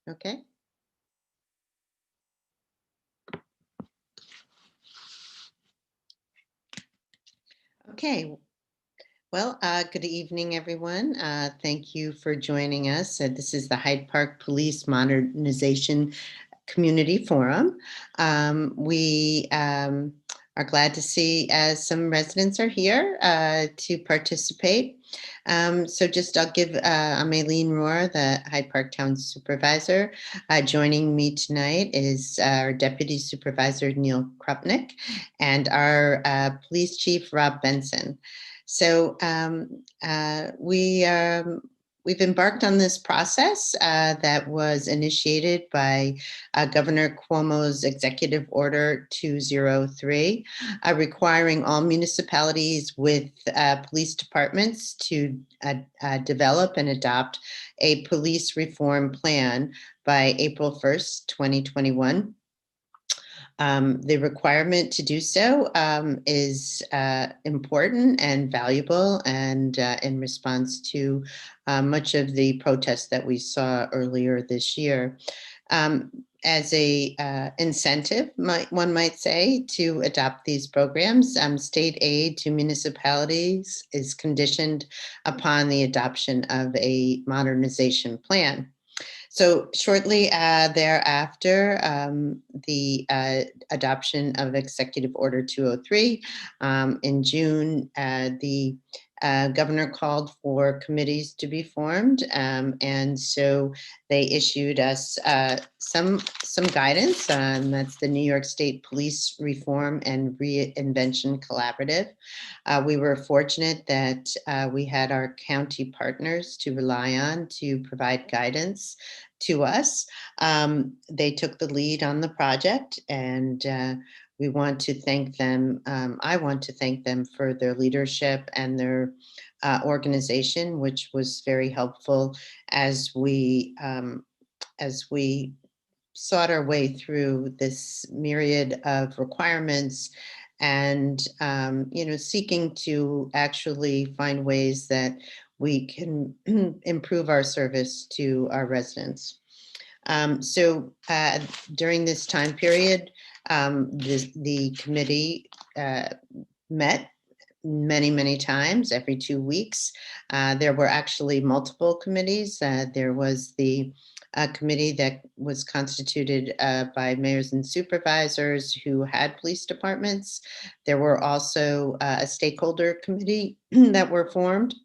Okay. Okay. Well, good evening, everyone. Thank you for joining us. This is the Hyde Park Police Modernization Community Forum. We are glad to see some residents are here to participate. I'm Aileen Rohr, the Hyde Park Town Supervisor. Joining me tonight is our Deputy Supervisor, Neil Krupnick, and our Police Chief, Rob Benson. So we've embarked on this process that was initiated by Governor Cuomo's Executive Order 203, requiring all municipalities with police departments to develop and adopt a police reform plan by April 1st, 2021. The requirement to do so is important and valuable, and in response to much of the protests that we saw earlier this year. As a incentive, one might say, to adopt these programs, state aid to municipalities is conditioned upon the adoption of a modernization plan. So shortly thereafter, the adoption of Executive Order 203 in June, the governor called for committees to be formed, and so they issued us some guidance. That's the New York State Police Reform and Reinvention Collaborative. We were fortunate that we had our county partners to rely on to provide guidance to us. They took the lead on the project, and we want to thank them. I want to thank them for their leadership and their organization, which was very helpful as we sought our way through this myriad of requirements, and seeking to actually find ways that we can improve our service to our residents. During this time period, the committee met many times, every 2 weeks. There were actually multiple committees. There was the committee that was constituted by mayors and supervisors who had police departments. There were also a stakeholder committee that were formed.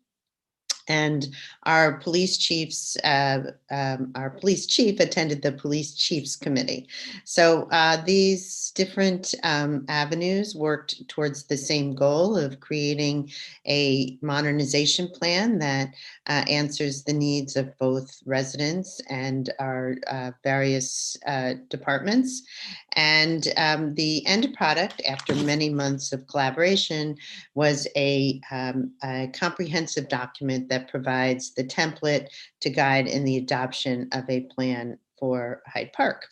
And our police chief attended the police chiefs committee. So these different avenues worked towards the same goal of creating a modernization plan that answers the needs of both residents and our various departments. And the end product, after many months of collaboration, was a comprehensive document that provides the template to guide in the adoption of a plan for Hyde Park.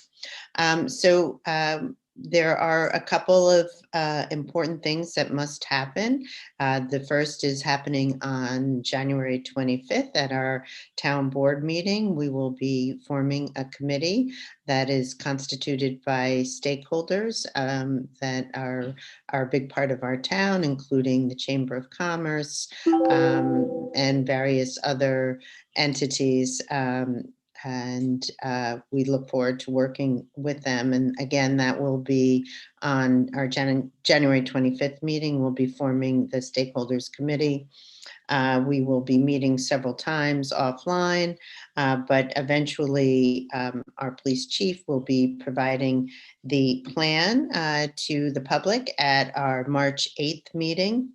There are a couple of important things that must happen. The first is happening on January 25th at our town board meeting. We will be forming a committee that is constituted by stakeholders that are a big part of our town, including the Chamber of Commerce and various other entities. And we look forward to working with them. And again, that will be on our January 25th meeting. We'll be forming the stakeholders committee. We will be meeting several times offline, but eventually our police chief will be providing the plan to the public at our March 8th meeting.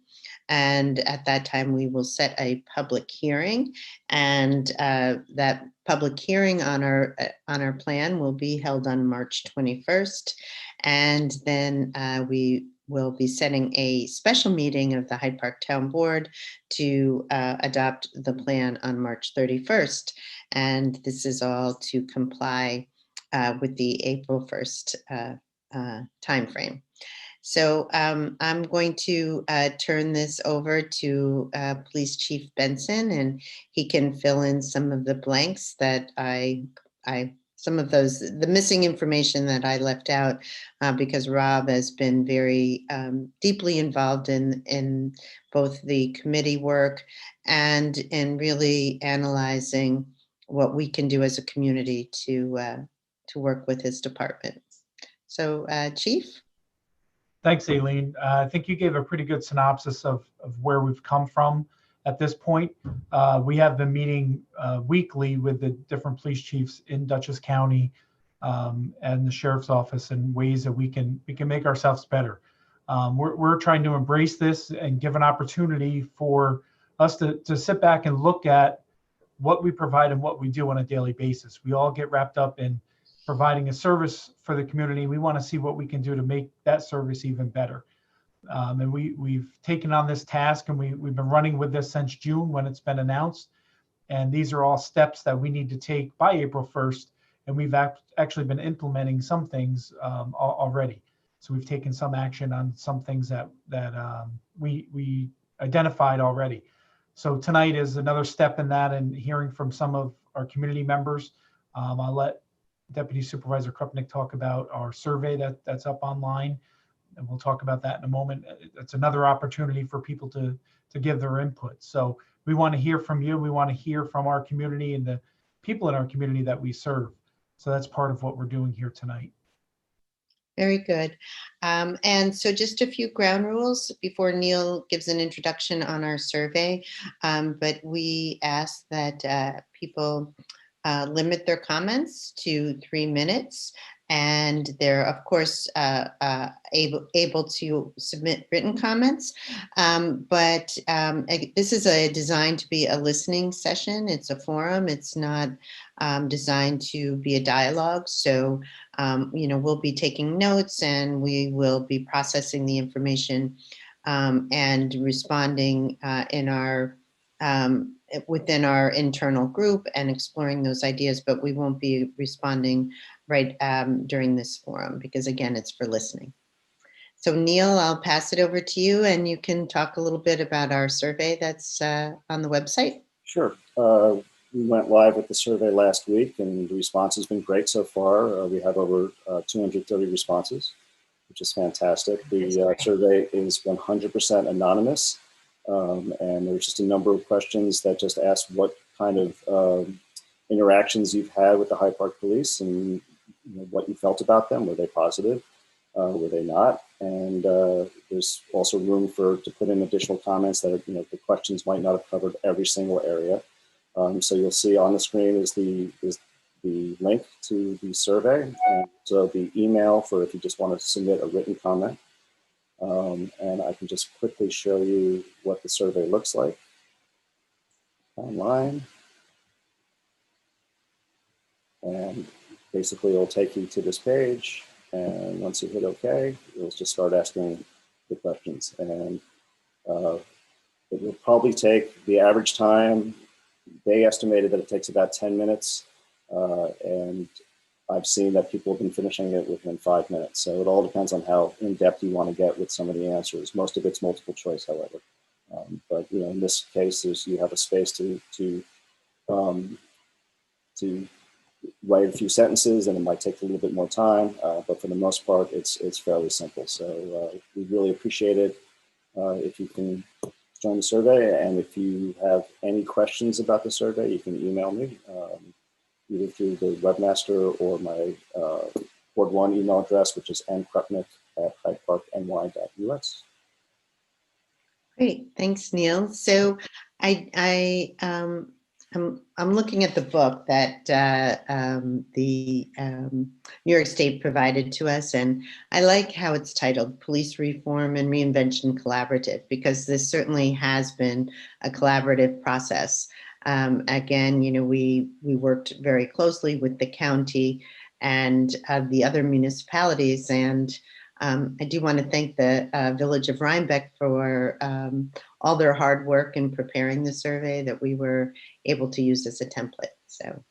And at that time, we will set a public hearing, and that public hearing on our plan will be held on March 21st. And then we will be setting a special meeting of the Hyde Park Town Board to adopt the plan on March 31st. And this is all to comply with the April 1st timeframe. So I'm going to turn this over to Police Chief Benson, and he can fill in some of the blanks that I some of those, the missing information that I left out, because Rob has been very deeply involved in both the committee work and in really analyzing what we can do as a community to work with his department. So, Chief? Thanks, Aileen. I think you gave a pretty good synopsis of where we've come from at this point. We have been meeting weekly with the different police chiefs in Dutchess County and the sheriff's office in ways that we can make ourselves better. We're trying to embrace this and give an opportunity for us to sit back and look at what we provide and what we do on a daily basis. We all get wrapped up in providing a service for the community. We want to see what we can do to make that service even better. And we've taken on this task, and we've been running with this since June when it's been announced. And these are all steps that we need to take by April 1st. And we've actually been implementing some things already. So we've taken some action on some things that we identified already. So tonight is another step in that, and hearing from some of our community members. I'll let Deputy Supervisor Krupnick talk about our survey that's up online, and we'll talk about that in a moment. It's another opportunity for people to give their input. So we want to hear from you. We want to hear from our community and the people in our community that we serve. So that's part of what we're doing here tonight. Very good. And so just a few ground rules before Neil gives an introduction on our survey. But we ask that people limit their comments to 3 minutes. And they're, of course, able to submit written comments. But this is designed to be a listening session. It's a forum. It's not designed to be a dialogue. So, we'll be taking notes, and we will be processing the information and responding in our within our internal group and exploring those ideas, but we won't be responding right during this forum because, again, it's for listening. So Neil, I'll pass it over to you, and you can talk a little bit about our survey that's on the website. Sure. We went live with the survey last week, and the response has been great so far. We have over 230 responses, which is fantastic. The survey is 100% anonymous. And there's just a number of questions that just ask what kind of interactions you've had with the Hyde Park Police and what you felt about them. Were they positive? Were they not? And there's also room to put in additional comments that are, the questions might not have covered every single area. So you'll see on the screen is the link to the survey. And so the email for if you just want to submit a written comment. And I can just quickly show you what the survey looks like online. And basically it'll take you to this page. And once you hit OK, it'll just start asking the questions. And it will probably take the average time. They estimated that it takes about 10 minutes. And I've seen that people have been finishing it within 5 minutes. So it all depends on how in-depth you want to get with some of the answers. Most of it's multiple choice, however. But in this case, you have a space to write a few sentences, and it might take a little bit more time. But for the most part, it's fairly simple. So we really appreciate it if you can join the survey. And if you have any questions about the survey, you can email me. Either through the webmaster or my Board 1 email address, which is mkrupnick@hydeparkny.us. Great, thanks, Neil. So I'm looking at the book that the New York State provided to us, and I like how it's titled Police Reform and Reinvention Collaborative, because this certainly has been a collaborative process. Again, we worked very closely with the county and the other municipalities, and I do want to thank the Village of Rhinebeck for all their hard work in preparing the survey that we were able to use as a template. So,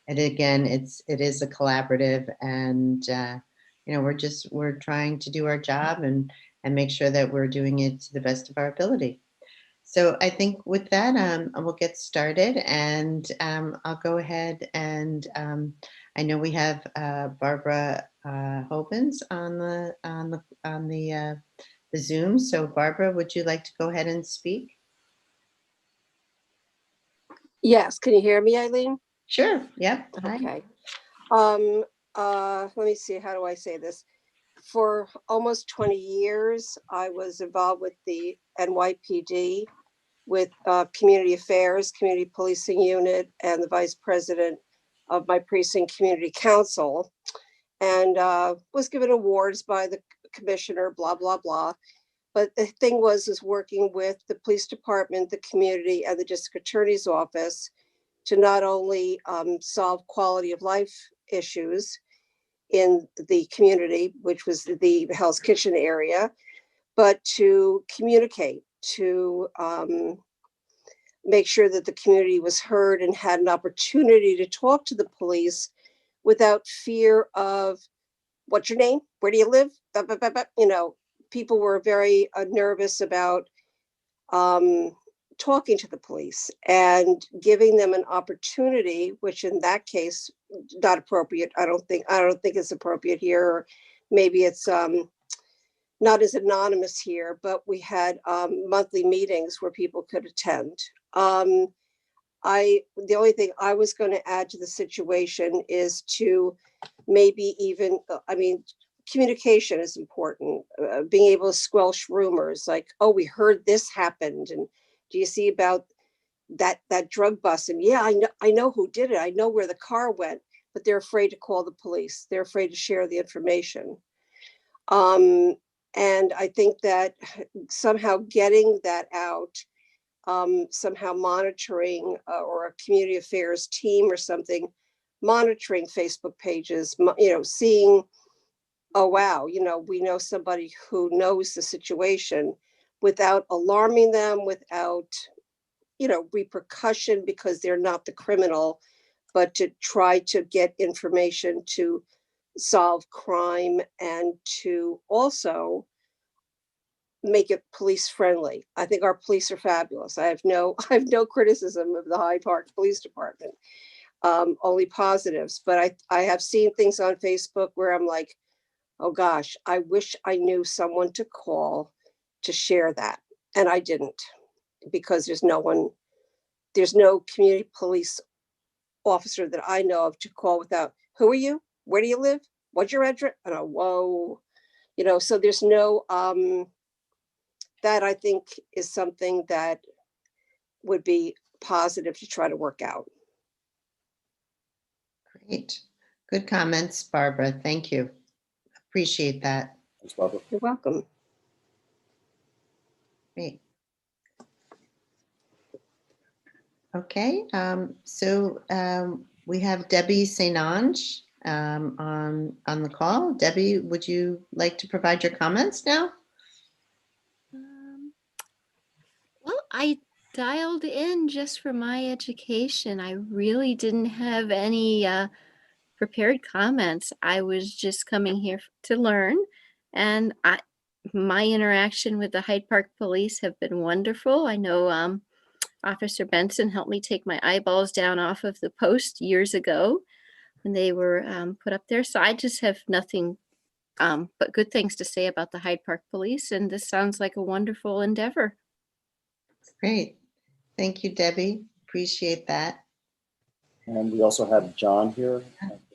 and again, it is a collaborative, and we're trying to do our job and make sure that we're doing it to the best of our ability. So I think with that, we'll get started, and I'll go ahead and I know we have Barbara Hobens on the Zoom. So Barbara, would you like to go ahead and speak? Yes, can you hear me, Eileen? Sure. Yep. Hi. Okay. Let me see, how do I say this? For almost 20 years, I was involved with the NYPD with community affairs, community policing unit, and the vice president of my precinct community council, and was given awards by the commissioner, blah, blah, blah. But the thing was working with the police department, the community, and the district attorney's office to not only solve quality of life issues in the community, which was the Hell's Kitchen area, but to communicate, to make sure that the community was heard and had an opportunity to talk to the police without fear of, what's your name? Where do you live? You know, people were very nervous about talking to the police and giving them an opportunity, which in that case, not appropriate. I don't think it's appropriate here. Or maybe it's not as anonymous here, but we had monthly meetings where people could attend. The only thing I was going to add to the situation is to maybe even, I mean, communication is important. Being able to squelch rumors like, oh, we heard this happened, and do you see about that drug bust? And yeah, I know who did it. I know where the car went, but they're afraid to call the police. They're afraid to share the information. And I think that somehow getting that out, somehow monitoring or a community affairs team or something, monitoring Facebook pages, you know, seeing, oh, wow, you know, we know somebody who knows the situation, without alarming them, without, you know, repercussion because they're not the criminal, but to try to get information to solve crime and to also make it police friendly. I think our police are fabulous. I have no criticism of the Hyde Park Police Department, only positives. But I have seen things on Facebook where I'm like, oh gosh, I wish I knew someone to call to share that. And I didn't, because there's no community police officer that I know of to call without, who are you? Where do you live? What's your address? And whoa, you know, so there's no, that I think is something that would be positive to try to work out. Great. Good comments, Barbara. Thank you. Appreciate that. Thanks, Barbara. You're welcome. Great. Okay, so we have Debbie St. Ange on the call. Debbie, would you like to provide your comments now? Well, I dialed in just for my education. I really didn't have any prepared comments. I was just coming here to learn, and my interaction with the Hyde Park Police have been wonderful. I know Officer Benson helped me take my eyeballs down off of the post years ago when they were put up there. So I just have nothing but good things to say about the Hyde Park Police, and this sounds like a wonderful endeavor. Great. Thank you, Debbie. Appreciate that. And we also have John here.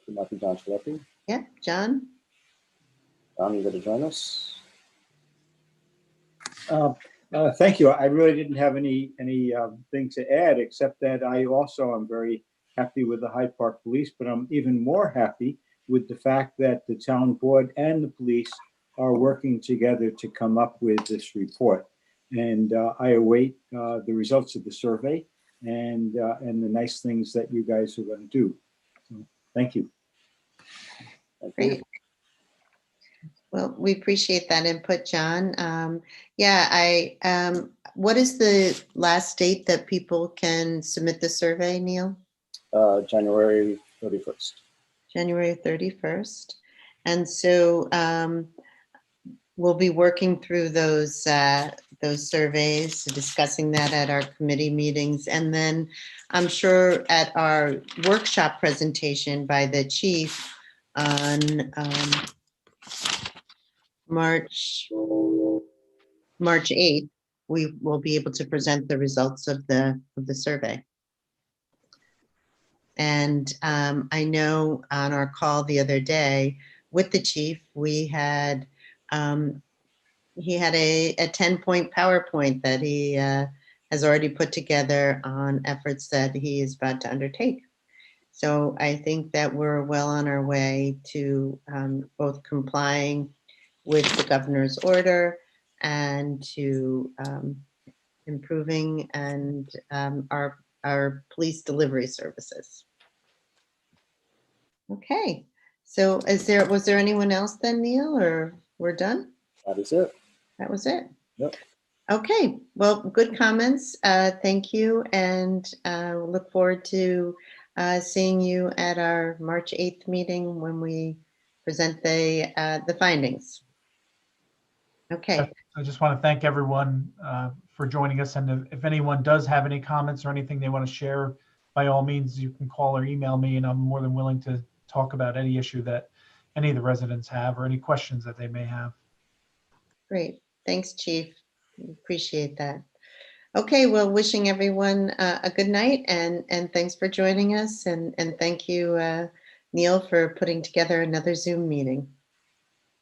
It might be John Schleppi. Yeah, John? John, you going to join us? Thank you. I really didn't have any thing to add, except that I also am very happy with the Hyde Park Police, but I'm even more happy with the fact that the town board and the police are working together to come up with this report. And I await the results of the survey and the nice things that you guys are going to do. So, thank you. Great. Well, we appreciate that input, John. Yeah, what is the last date that people can submit the survey, Neil? January 31st. January 31st. And so we'll be working through those surveys, discussing that at our committee meetings. And then I'm sure at our workshop presentation by the chief on March 8th, we will be able to present the results of the survey. And I know on our call the other day with the chief, we had he had a 10-point PowerPoint that he has already put together on efforts that he is about to undertake. So I think that we're well on our way to both complying with the governor's order and to improving and our police delivery services. Okay, so was there anyone else then, Neil, or we're done? That is it. That was it. Yep. Okay, well, good comments. Thank you, and look forward to seeing you at our March 8th meeting when we present the findings. Okay. I just want to thank everyone for joining us. And if anyone does have any comments or anything they want to share, by all means, you can call or email me, and I'm more than willing to talk about any issue that any of the residents have or any questions that they may have. Great. Thanks, Chief. Appreciate that. Okay, well, wishing everyone a good night, and thanks for joining us. And thank you, Neil, for putting together another Zoom meeting.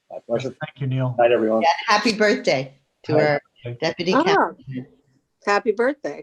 My pleasure. Thank you, Neil. Night, everyone. Yeah, happy birthday to Hi. our deputy captain. Happy birthday.